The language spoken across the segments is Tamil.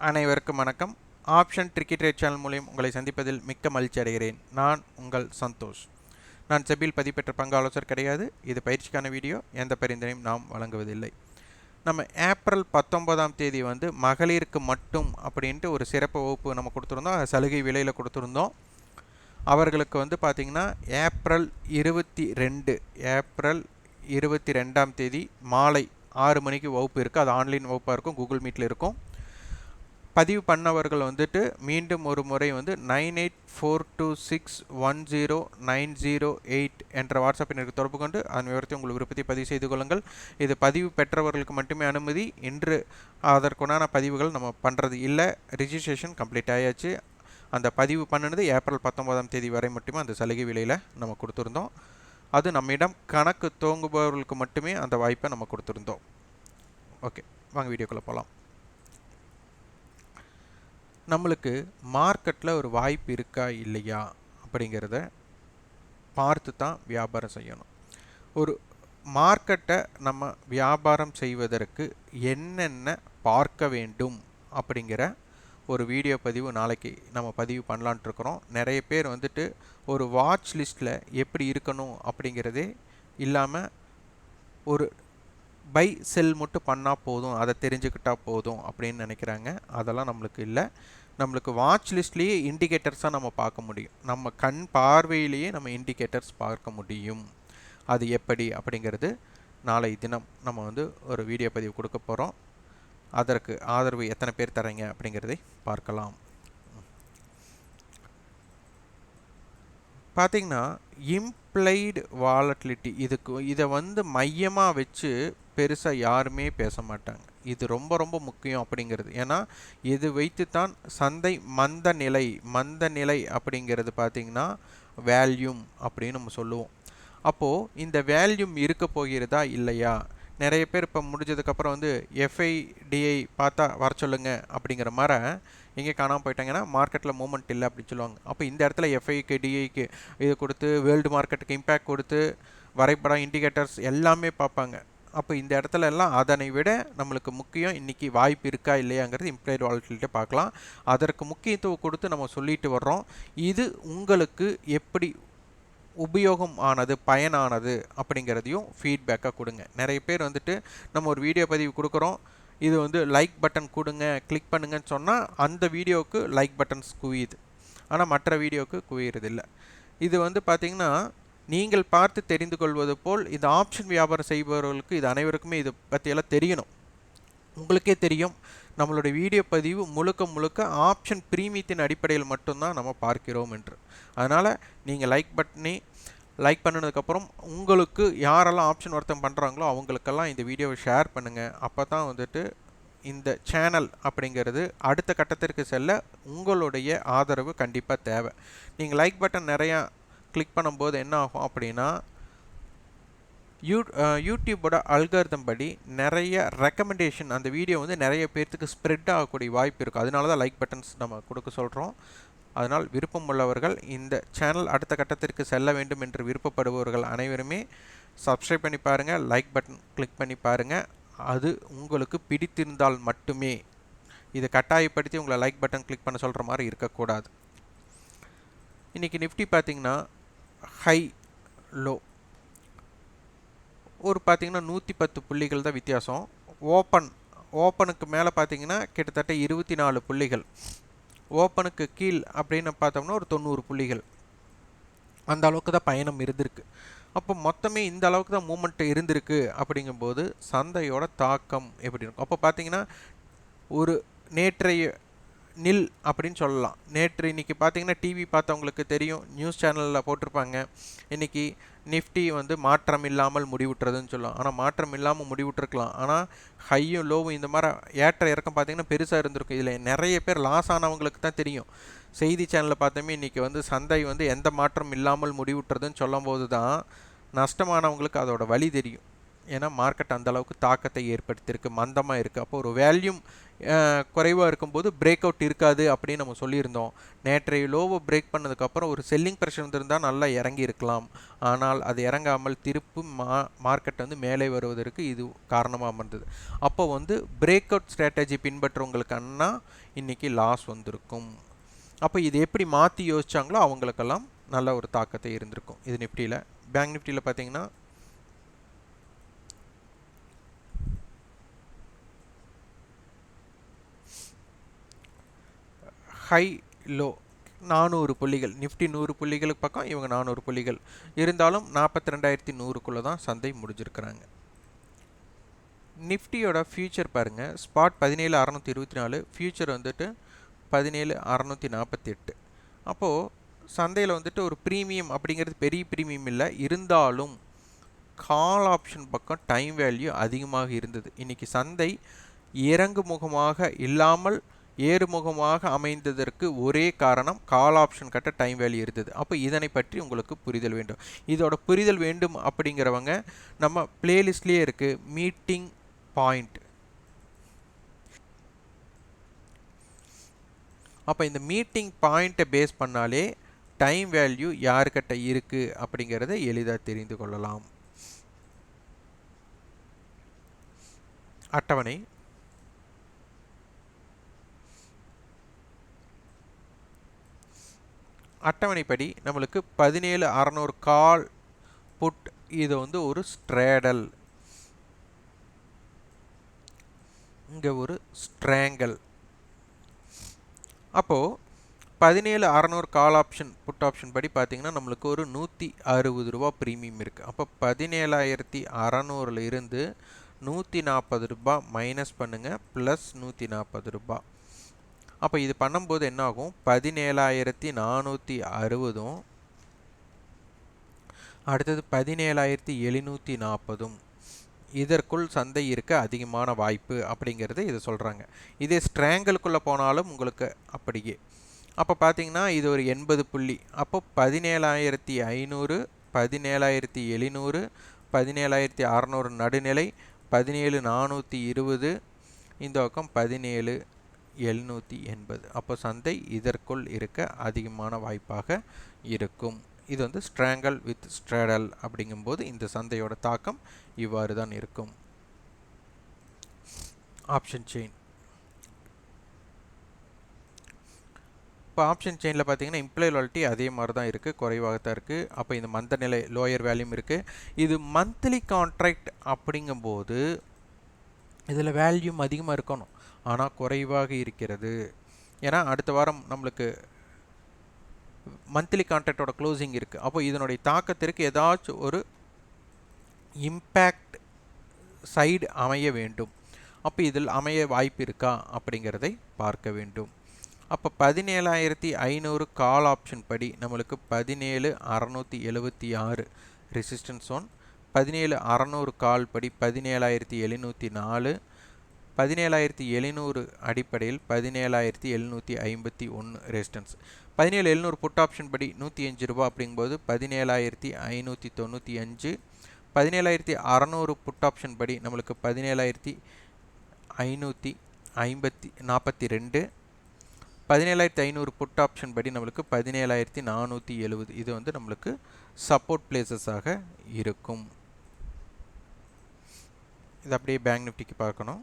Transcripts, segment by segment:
அனைவருக்கும் வணக்கம். ஆப்ஷன் ட்ரிக்கி ட்ரேட் சேனல் மூலம் உங்களை சந்திப்பதில் மிக்க மகிழ்ச்சி அடைகிறேன். நான் உங்கள் சந்தோஷ். நான் செபியில் பதிவு பங்கு ஆலோசகர் கிடையாது. இது பயிற்சிக்கான வீடியோ. எந்த பரிந்துரையும் நாம் வழங்குவதில்லை. நம்ம ஏப்ரல் 19ஆம் தேதி மகளிருக்கு மட்டும் அப்படின்ட்டு ஒரு சிறப்பு வகுப்பு நம்ம கொடுத்துருந்தோம். சலுகை விலையில் கொடுத்துருந்தோம். அவர்களுக்கு பார்த்திங்கன்னா ஏப்ரல் 22ஆம் தேதி மாலை 6 மணிக்கு வகுப்பு இருக்குது. அது ஆன்லைன் வகுப்பாக இருக்கும், கூகுள் மீட்டில் இருக்கும். பதிவு பண்ணவர்கள் மீண்டும் ஒரு முறை 9842610908 என்ற வாட்ஸ்அப் எண்ணிற்கு தொடர்பு கொண்டு அதன் விவரத்தை உங்கள் விருப்பத்தை பதிவு செய்து கொள்ளுங்கள். இது பதிவு பெற்றவர்களுக்கு மட்டுமே அனுமதி. இன்று அதற்குண்டான பதிவுகள் நம்ம பண்ணுறது இல்லை. ரிஜிஸ்ட்ரேஷன் கம்ப்ளீட் ஆயாச்சு. அந்த பதிவு பண்ணினது ஏப்ரல் 19ஆம் தேதி வரை மட்டுமே அந்த சலுகை விலையில் நம்ம கொடுத்துருந்தோம். அது நம்மிடம் கணக்கு துவங்குபவர்களுக்கு மட்டுமே அந்த வாய்ப்பை நம்ம கொடுத்துருந்தோம். ஓகே, வாங்க வீடியோக்குள்ளே போகலாம். நம்மளுக்கு மார்க்கெட்டில் ஒரு வாய்ப்பு இருக்கா இல்லையா அப்படிங்கிறத பார்த்து தான் வியாபாரம் செய்யணும். ஒரு மார்க்கெட்டை நம்ம வியாபாரம் செய்வதற்கு என்னென்ன பார்க்க வேண்டும் அப்படிங்கிற ஒரு வீடியோ பதிவு நாளைக்கு நம்ம பதிவு பண்ணலான்ட்டு இருக்கிறோம். நிறைய பேர் ஒரு வாட்ச் லிஸ்ட்டில் எப்படி இருக்கணும் அப்படிங்கிறதே இல்லாமல் ஒரு பை செல் மட்டும் பண்ணால் போதும், அதை தெரிஞ்சுக்கிட்டால் போதும் அப்படின்னு நினைக்கிறாங்க. அதெல்லாம் நம்மளுக்கு இல்லை. நம்மளுக்கு வாட்ச் லிஸ்ட்லேயே இண்டிகேட்டர்ஸாக நம்ம பார்க்க முடியும். நம்ம கண் பார்வையிலேயே நம்ம இண்டிகேட்டர்ஸ் பார்க்க முடியும். அது எப்படி அப்படிங்கிறது நாளை தினம் நம்ம ஒரு வீடியோ பதிவு கொடுக்க போகிறோம். அதற்கு ஆதரவு எத்தனை பேர் தரீங்க அப்படிங்கிறதை பார்க்கலாம். பார்த்திங்கன்னா இம்ப்ளைடு வாலட்டிலிட்டி இதை மையமாக வச்சு பெருசாக யாருமே பேச மாட்டாங்க. இது ரொம்ப ரொம்ப முக்கியம் அப்படிங்கிறது. ஏன்னா இது வைத்து தான் சந்தை மந்த நிலை அப்படிங்கிறது பார்த்திங்கன்னா வேல்யூம் அப்படின்னு நம்ம சொல்லுவோம். அப்போது இந்த வேல்யூம் இருக்க போகிறதா இல்லையா? நிறைய பேர் இப்போ முடிஞ்சதுக்கப்புறம் எஃப்ஐடிஐ பார்த்தா வர சொல்லுங்க அப்படிங்கிற மாதிரி எங்கே காணாமல் போயிட்டாங்கன்னா மார்க்கெட்டில் மூமெண்ட் இல்லை அப்படின்னு சொல்லுவாங்க. அப்போ இந்த இடத்துல எஃப்ஐக்கு டிஐக்கு இது கொடுத்து வேர்ல்டு மார்க்கெட்டுக்கு இம்பேக்ட் கொடுத்து வரைபடம் இண்டிகேட்டர்ஸ் எல்லாமே பார்ப்பாங்க. அப்போ இந்த இடத்துல எல்லாம் அதனை விட நம்மளுக்கு முக்கியம் இன்றைக்கி வாய்ப்பு இருக்கா இல்லையாங்கிறது இம்ப்ளைடு வாலட்டிலிட்டி பார்க்கலாம். அதற்கு முக்கியத்துவம் கொடுத்து நம்ம சொல்லிட்டு வர்றோம். இது உங்களுக்கு எப்படி உபயோகம் ஆனது, பயனானது அப்படிங்கிறதையும் ஃபீட்பேக்காக கொடுங்க. நிறைய பேர் நம்ம ஒரு வீடியோ பதிவு கொடுக்குறோம், இது லைக் பட்டன் கொடுங்க, கிளிக் பண்ணுங்கன்னு சொன்னால் அந்த வீடியோவுக்கு லைக் பட்டன்ஸ் குவியுது, ஆனால் மற்ற வீடியோவுக்கு குவியறதில்லை. இது பார்த்திங்கன்னா நீங்கள் பார்த்து தெரிந்து கொள்வது போல் இந்த ஆப்ஷன் வியாபாரம் செய்பவர்களுக்கு இது அனைவருக்குமே இது பற்றியெல்லாம் தெரியணும். உங்களுக்கே தெரியும், நம்மளுடைய வீடியோ பதிவு முழுக்க ஆப்ஷன் பிரீமியத்தின் அடிப்படையில் மட்டும்தான் நம்ம பார்க்கிறோம் என்று. அதனால் நீங்கள் லைக் பண்ணினதுக்கப்புறம் உங்களுக்கு யாரெல்லாம் ஆப்ஷன் வர்த்தகம் பண்ணுறாங்களோ அவங்களுக்கெல்லாம் இந்த வீடியோவை ஷேர் பண்ணுங்கள். அப்போ தான் இந்த சேனல் அப்படிங்கிறது அடுத்த கட்டத்திற்கு செல்ல உங்களுடைய ஆதரவு கண்டிப்பாக தேவை. நீங்கள் லைக் பட்டன் நிறையா கிளிக் பண்ணும்போது என்ன ஆகும் அப்படின்னா யூடியூபோட அல்காரிதம் படி நிறைய ரெக்கமெண்டேஷன் அந்த வீடியோ நிறைய பேர்த்துக்கு ஸ்ப்ரெட் ஆகக்கூடிய வாய்ப்பு இருக்குது. அதனால தான் லைக் பட்டன்ஸ் நம்ம கொடுக்க சொல்கிறோம். அதனால் விருப்பம் உள்ளவர்கள் இந்த சேனல் அடுத்த கட்டத்திற்கு செல்ல வேண்டும் என்று விருப்பப்படுபவர்கள் அனைவருமே சப்ஸ்கிரைப் பண்ணி பாருங்கள், லைக் பட்டன் கிளிக் பண்ணி பாருங்கள். அது உங்களுக்கு பிடித்திருந்தால் மட்டுமே. இதை கட்டாயப்படுத்தி உங்களை லைக் பட்டன் கிளிக் பண்ண சொல்கிற மாதிரி இருக்கக்கூடாது. இன்றைக்கி நிஃப்டி பார்த்திங்கன்னா ஹை லோ பார்த்திங்கன்னா 110 புள்ளிகள் தான் வித்தியாசம். ஓப்பனுக்கு மேலே பார்த்திங்கன்னா கிட்டத்தட்ட 24 புள்ளிகள், ஓப்பனுக்கு கீழ் அப்படின்னு பார்த்தோம்னா ஒரு 90 புள்ளிகள். அந்த அளவுக்கு தான் பயணம் இருந்திருக்கு. அப்போ மொத்தமே இந்த அளவுக்கு தான் மூமெண்ட் இருந்திருக்கு. அப்படிங்கும்போது சந்தையோட தாக்கம் எப்படி இருக்கும்? அப்போ பார்த்திங்கன்னா ஒரு நேற்றைய நில் அப்படின்னு சொல்லலாம். இன்றைக்கி பார்த்திங்கன்னா டிவி பார்த்தவங்களுக்கு தெரியும், நியூஸ் சேனலில் போட்டிருப்பாங்க, இன்றைக்கி நிஃப்டி மாற்றம் இல்லாமல் முடிவுட்டுறதுன்னு சொல்லலாம். ஆனால் மாற்றம் இல்லாமல் முடிவுட்டுருக்கலாம். ஆனால் ஹையும் லோவும் இந்த மாதிரி ஏற்ற இறக்கம் பார்த்திங்கன்னா பெருசாக இருந்திருக்கும். இதில் நிறைய பேர் லாஸ் ஆனவங்களுக்கு தான் தெரியும். செய்தி சேனலில் பார்த்தோமே இன்றைக்கி சந்தை எந்த மாற்றம் இல்லாமல் முடிவுட்டுறதுன்னு சொல்லும் போது தான் நஷ்டமானவங்களுக்கு அதோட வழி தெரியும். ஏன்னா மார்க்கெட் அந்தளவுக்கு தாக்கத்தை ஏற்படுத்தியிருக்கு, மந்தமாக இருக்குது. அப்போ ஒரு வேல்யூம் குறைவாக இருக்கும்போது பிரேக் அவுட் இருக்காது அப்படின்னு நம்ம சொல்லியிருந்தோம். நேற்றைய லோவை பிரேக் பண்ணதுக்கப்புறம் ஒரு செல்லிங் ப்ரெஷர் இருந்திருந்தால் நல்லா இறங்கி இருக்கலாம். ஆனால் அது இறங்காமல் திருப்பு மார்க்கெட் வந்து மேலே வருவதற்கு இது காரணமாக இருந்தது. அப்போ வந்து பிரேக் அவுட் ஸ்ட்ராட்டஜி பின்பற்றுறவங்களுக்குன்னா இன்றைக்கி லாஸ் வந்திருக்கும். அப்போ இது எப்படி மாற்றி யோசிச்சாங்களோ அவங்களுக்கெல்லாம் நல்ல ஒரு தாக்கத்தை இருந்திருக்கும். இது நிஃப்டியில். பேங்க் நிஃப்டியில் பார்த்தீங்கன்னா ஹை லோ 400 புள்ளிகள், நிஃப்டி 100 புள்ளிகளுக்கு பக்கம், இவங்க 400 புள்ளிகள் இருந்தாலும் 42,100க்குள்ளே தான் சந்தை முடிஞ்சிருக்கிறாங்க. நிஃப்டியோட ஃபியூச்சர் பாருங்கள், ஸ்பாட் 17,624, ஃபியூச்சர் வந்துட்டு 17,648. அப்போது சந்தையில் வந்துட்டு ஒரு ப்ரீமியம் அப்படிங்கிறது பெரிய ப்ரீமியம் இல்லை, இருந்தாலும் கால் ஆப்ஷன் பக்கம் டைம் வேல்யூ அதிகமாக இருந்தது. இன்றைக்கி சந்தை இறங்குமுகமாக இல்லாமல் ஏறுமுகமாக அமைந்ததற்கு ஒரே காரணம் கால் ஆப்ஷன் கட்ட டைம் வேல்யூ இருந்தது. அப்போ இதனை பற்றி உங்களுக்கு புரிதல் வேண்டும். இதோட புரிதல் வேண்டும் அப்படிங்கிறவங்க நம்ம பிளேலிஸ்ட்லேயே இருக்குது மீட்டிங் பாயிண்ட். அப்போ இந்த மீட்டிங் பாயிண்ட்டை பேஸ் பண்ணாலே டைம் வேல்யூ யாருக்கிட்ட இருக்குது அப்படிங்கிறத எளிதாக தெரிந்து கொள்ளலாம். அட்டவணை அட்டவணைப்படி நம்மளுக்கு 17,600 கால் புட், இது வந்து ஒரு ஸ்ட்ரேடல், இங்கே ஒரு ஸ்ட்ராங்கல். அப்போது 17,600 கால் ஆப்ஷன் புட் ஆப்ஷன் படி பார்த்தீங்கன்னா நம்மளுக்கு ஒரு 160 ரூபா ப்ரீமியம் இருக்குது. அப்போ 17,600 இருந்து 140 ரூபா மைனஸ் பண்ணுங்கள், ப்ளஸ் 140 ரூபா. அப்போ இது பண்ணும்போது என்ன ஆகும், 17,460, அடுத்தது 17,740. இதற்குள் சந்தை இருக்க அதிகமான வாய்ப்பு அப்படிங்கிறது இதை சொல்கிறாங்க. இதே ஸ்ட்ராங்கலுக்குள்ளே போனாலும் உங்களுக்கு அப்படியே. அப்போ பார்த்தீங்கன்னா இது ஒரு 80 புள்ளி. அப்போ 17,500, 17,700, 17,600 நடுநிலை, 17,420, இந்த பக்கம் 17,780. அப்போ சந்தை இதற்குள் இருக்க அதிகமான வாய்ப்பாக இருக்கும். இது வந்து ஸ்ட்ராங்கல் வித் ஸ்ட்ரேடல் அப்படிங்கும்போது இந்த சந்தையோட தாக்கம் இவ்வாறு தான் இருக்கும். Option chain. இப்போ ஆப்ஷன் செயினில் பார்த்தீங்கன்னா இம்ப்ளாய் லாயல்ட்டி அதே மாதிரி தான் இருக்குது, குறைவாக தான் இருக்குது. அப்போ இந்த மந்த நிலை லோயர் வேல்யூம் இருக்குது. இது மந்த்லி கான்ட்ராக்ட் அப்படிங்கும்போது இதில் வேல்யூம் அதிகமாக இருக்கணும், ஆனால் குறைவாக இருக்கிறது. ஏன்னா அடுத்த வாரம் நம்மளுக்கு மந்த்லி கான்ட்ராக்டோட க்ளோசிங் இருக்குது. அப்போ இதனுடைய தாக்கத்திற்கு ஏதாச்சும் ஒரு இம்பேக்ட் சைடு அமைய வேண்டும். அப்போ இதில் அமைய வாய்ப்பு இருக்கா அப்படிங்கிறதை பார்க்க வேண்டும். அப்போ 17,500 கால் ஆப்ஷன் படி நம்மளுக்கு 17,676 ரெசிஸ்டன்ஸ் ஒன், 17,600 கால் படி 17,704, 17,700 அடிப்படையில் 17,751 ரெசிஸ்டன்ஸ். 17,700 புட் ஆப்ஷன் படி 105 ரூபா அப்படிங்கும்போது 17,595. 17,600 புட் ஆப்ஷன் படி நம்மளுக்கு 17,542. 17,500 புட் ஆப்ஷன் படி நம்மளுக்கு 17,470. இது வந்து நம்மளுக்கு சப்போர்ட் பிளேசஸாக இருக்கும். இது அப்படியே பேங்க் நிஃப்டிக்கு பார்க்கணும்.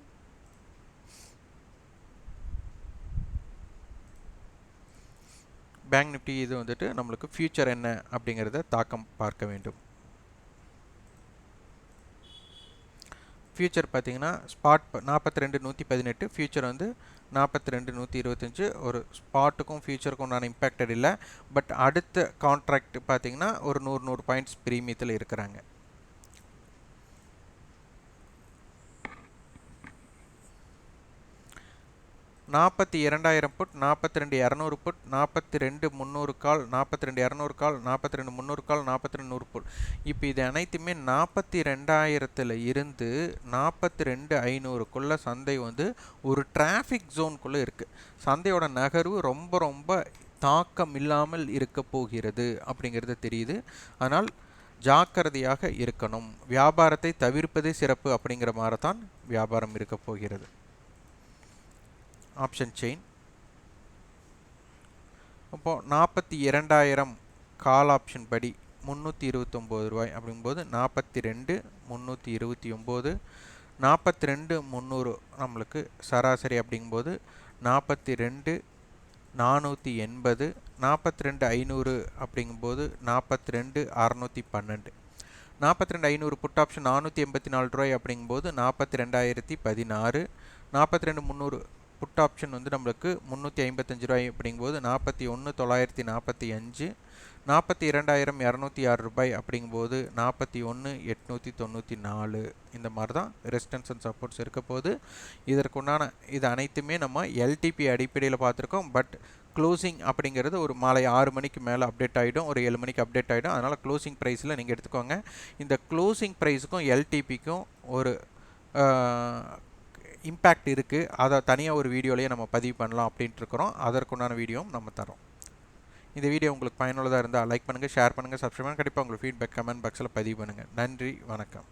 பேங்க் நிஃப்டி இது வந்துட்டு நம்மளுக்கு ஃபியூச்சர் என்ன அப்படிங்கிறத தாக்கம் பார்க்க வேண்டும். ஃபியூச்சர் பார்த்தீங்கன்னா ஸ்பாட் 42,118, ஃபியூச்சர் வந்து 42,125. ஒரு ஸ்பாட்டுக்கும் ஃபியூச்சருக்கும் நான் இம்பேக்டட் இல்லை, பட் அடுத்த கான்ட்ராக்ட் பார்த்தீங்கன்னா ஒரு 100 பாயிண்ட்ஸ் ப்ரீமியத்தில் இருக்கிறாங்க. $42,000 புட், 42,200 புட், 42,300 கால், 42,200 கால், 42,300 கால், 42,100 புட். இப்போ இது அனைத்துமே 42,000 இருந்து 42,500க்குள்ளே சந்தை வந்து ஒரு டிராஃபிக் ஜோனுக்குள்ளே இருக்குது. சந்தையோட நகர்வு ரொம்ப தாக்கம் இல்லாமல் இருக்க போகிறது அப்படிங்கிறது தெரியுது. அதனால் ஜாக்கிரதையாக இருக்கணும். வியாபாரத்தை தவிர்ப்பதே சிறப்பு அப்படிங்கிற மாதிரி தான் வியாபாரம் இருக்க போகிறது. Option chain. அப்போது 42,000 கால் ஆப்ஷன் படி 329 ரூபாய் அப்படிங்கும்போது 42 329 42 300 நம்மளுக்கு சராசரி அப்படிங்கும்போது 42 480 42 500 அப்படிங்கும்போது 42 612 42 500 புட் ஆப்ஷன் 484 ரூபாய் அப்படிங்கும்போது 42,016 42 300 புட் ஆப்ஷன் வந்து நம்மளுக்கு 355 ரூபாய் அப்படிங்கும்போது 41,945 42,206 ரூபாய் அப்படிங்கும்போது 41,894 இந்த மாதிரி தான் ரெசிஸ்டன்ஸ் அண்ட் சப்போர்ட்ஸ் இருக்க போது. இதற்குண்டான இது அனைத்துமே நம்ம எல்டிபி அடிப்படையில் பார்த்துருக்கோம். பட் க்ளோசிங் அப்படிங்கிறது ஒரு மாலை 6 மணிக்கு மேலே அப்டேட் ஆகிடும், ஒரு 7 மணிக்கு அப்டேட் ஆகிடும். அதனால் க்ளோசிங் ப்ரைஸில் நீங்கள் எடுத்துக்கோங்க. இந்த க்ளோசிங் ப்ரைஸுக்கும் எல்டிபிக்கும் ஒரு இம்பேக்ட் இருக்குது. அதை தனியாக ஒரு வீடியோலேயே நம்ம பதிவு பண்ணலாம் அப்படின்ட்டு இருக்கிறோம். அதற்குண்டான வீடியோவும் நம்ம தரோம். இந்த வீடியோ உங்களுக்கு பயனுள்ளதாக இருந்தால் லைக் பண்ணுங்கள், ஷேர் பண்ணுங்கள், சப்ஸ்கிரைப் பண்ணுங்கள். கண்டிப்பாக உங்களுக்கு ஃபீட்பேக் கமெண்ட் பாக்ஸில் பதிவு பண்ணுங்கள். நன்றி, வணக்கம்.